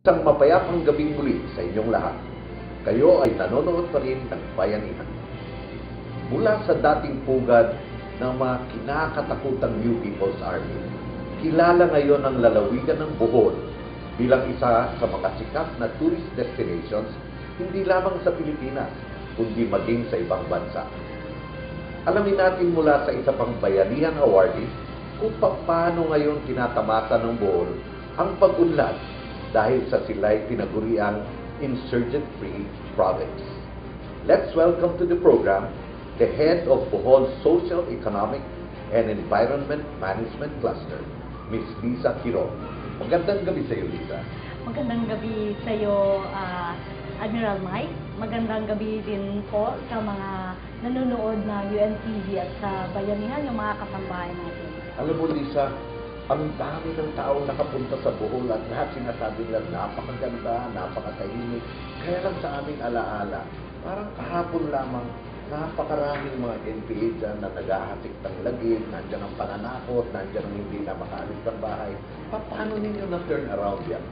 Isang mapayapang gabing muli sa inyong lahat. Kayo ay nanonood pa rin ng Bayanihan. Mula sa dating pugad ng mga kinakatakutang New People's Army, kilala ngayon ang lalawigan ng Bohol bilang isa sa mga sikat na tourist destinations hindi lamang sa Pilipinas, kundi maging sa ibang bansa. Alamin natin mula sa isa pang Bayanihan awardee kung paano ngayon tinatamasa ng Bohol ang pag-unlad dahil sa sila'y tinaguriang insurgent-free province. Let's welcome to the program the head of Bohol Social, Economic, and Environment Management Cluster, Ms. Lisa Quiron. Magandang gabi sa iyo, Lisa. Magandang gabi sa iyo, Admiral Mike. Magandang gabi din po sa mga nanonood ng UNTV at sa Bayanihan, yung mga kasambahay natin. Alam mo, Lisa, ang dami ng taong nakapunta sa Bohol at lahat sinasabi nila napakaganda, napakatahimik. Kaya lang sa aming alaala, parang kahapon lamang, napakaraming mga NPA dyan na naghahatik ng lagim, nandyan ang pananakot, nandyan ang hindi na makaalis ng bahay. Paano ninyo na-turn around yan?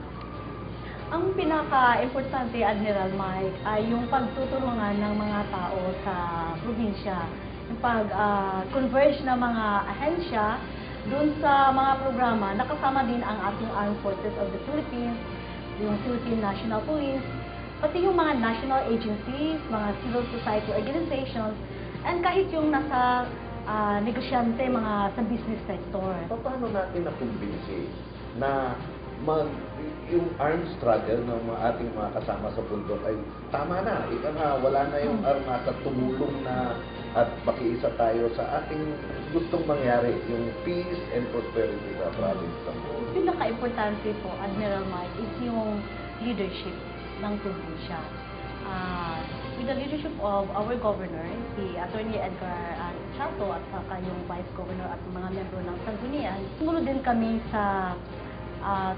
Ang pinaka-importante, Admiral Mike, ay yung pagtutulungan ng mga tao sa probinsya. Yung pag-converge ng mga ahensya doon sa mga programa, nakasama din ang ating Armed Forces of the Philippines, yung Philippine National Police, pati yung mga national agencies, mga civil society organizations, and kahit yung nasa negosyante, mga sa business sector. Paano natin nakumbinsi na yung armed struggle ng mga ating mga kasama sa bundok ay tama na, ika nga, wala na yung armas at tumulong na at makiisa tayo sa ating gustong mangyari, yung peace and prosperity sa province ng Bohol. Pinaka-importante po, Admiral Mike, is yung leadership ng probinsya. With the leadership of our governor, si Attorney Edgar Chato at saka yung Vice Governor at mga membro ng Sanggunian, sumunod din kami sa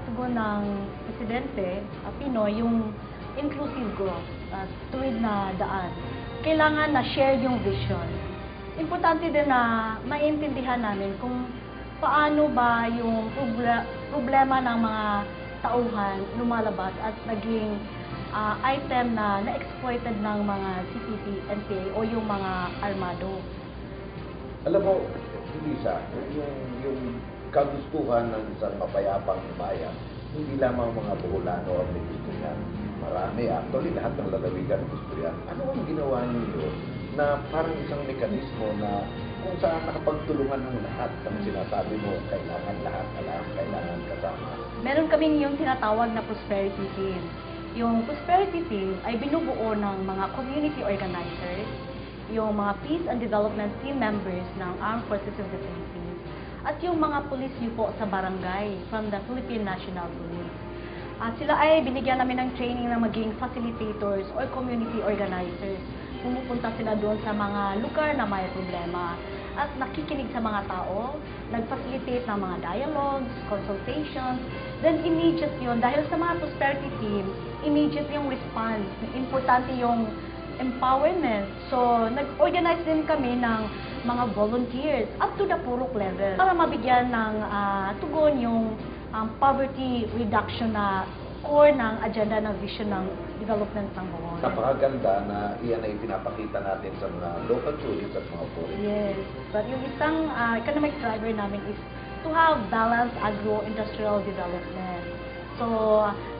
tugon ng Presidente Pinoy, yung inclusive growth, tuwid na daan. Kailangan na share yung vision. Importante din na maintindihan namin kung paano ba yung problema ng mga tauhan lumalabas at naging item na na-exploited ng mga CPP, NPA o yung mga armado. Alam mo, Lisa, yung kagustuhan ng isang mapayapang bayan, hindi lamang mga Boholano ang may gusto yan. Marami, actually, lahat ng lalawigan gusto yan. Ano ang ginawa niyo na parang isang mekanismo na kung saan nakapagtulungan ng lahat ng sinasabi mo, kailangan lahat alam, kailangan kasama? Meron kaming yung tinatawag na prosperity team. Yung prosperity team ay binubuo ng mga community organizers, yung mga peace and development team members ng Armed Forces of the Philippines, at yung mga police niyo po sa barangay from the Philippine National Police. At sila ay binigyan namin ng training na maging facilitators or community organizers. Pumupunta sila doon sa mga lugar na may problema at nakikinig sa mga tao, nag-facilitate ng mga dialogues, consultations, then immediate yun. Dahil sa mga prosperity team, immediate yung response. Importante yung empowerment. So, nag-organize din kami ng mga volunteers up to the purok level para mabigyan ng tugon yung poverty reduction na core ng agenda ng vision ng development ng Bohol. Napakaganda na iyan ay pinapakita natin sa mga local tourists at mga foreign. Yes. But yung isang economic driver namin is to have balanced agro-industrial development. So,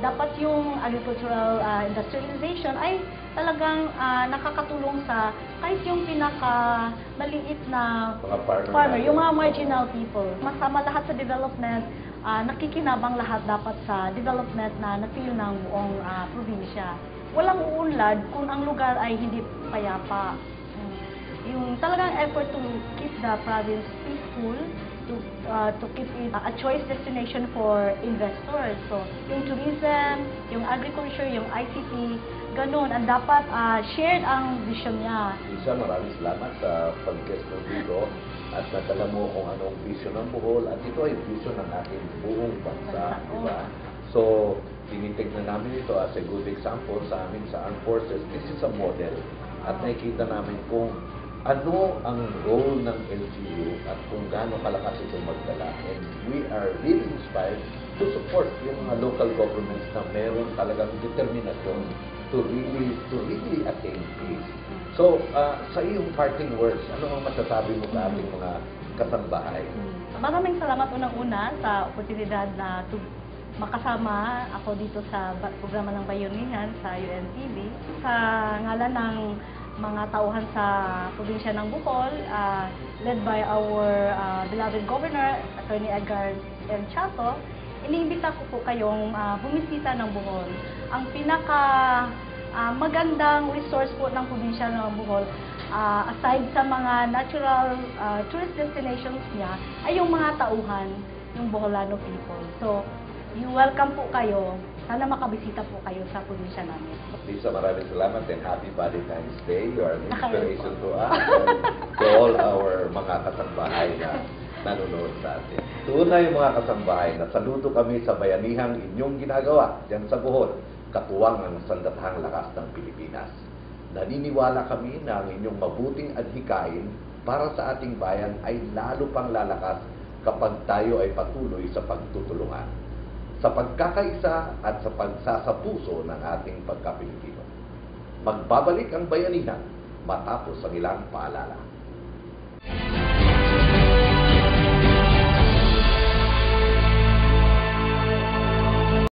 dapat yung agricultural industrialization ay talagang nakakatulong sa kahit yung pinaka-maliit na Mga farmer, yung mga marginal people. Masama lahat sa development, nakikinabang lahat dapat sa development na na-feel ng buong probinsya. Walang uunlad kung ang lugar ay hindi payapa. Yung talagang effort to keep the province peaceful, to keep it a choice destination for investors. So, yung tourism, yung agriculture, yung ICT, ganun. Ang dapat shared ang vision niya. Isa, maraming salamat sa pag-guest mo dito at nadala mo kung anong vision ng Bohol at ito ay vision ng ating buong bansa, di ba? So, tinitignan namin ito as a good example sa amin sa Armed Forces. This is a model at nakikita namin kung ano ang role ng LGU at kung gaano kalakas ito magdala. And we are really inspired to support yung mga local governments na meron talagang determinasyon to really attain peace. So, sa iyong parting words, ano ang masasabi mo sa ating mga kasambahay? Maraming salamat unang-una sa oportunidad na makasama ako dito sa programa ng Bayanihan sa UNTV. Sa ngalan ng mga tauhan sa probinsya ng Bohol, led by our beloved Governor, Attorney Edgar M. Chato, iniimbita ko po kayong bumisita ng Bohol. Ang pinaka magandang resource po ng probinsya ng Bohol, aside sa mga natural tourist destinations niya, ay yung mga tauhan, yung Boholano people. So, you welcome po kayo. Sana makabisita po kayo sa probinsya namin. Lisa, maraming salamat and happy Valentine's Day. You are an inspiration to us and to all our mga kasambahay na nanonood sa atin. Tunay mga kasambahay, nasaludo kami sa bayanihang inyong ginagawa dyan sa Bohol, katuwang ang sandatahang lakas ng Pilipinas. Naniniwala kami na ang inyong mabuting adhikain para sa ating bayan ay lalo pang lalakas kapag tayo ay patuloy sa pagtutulungan, sa pagkakaisa at sa pagsasapuso ng ating pagka-Pilipino. Magbabalik ang bayanihan matapos ang ilang paalala.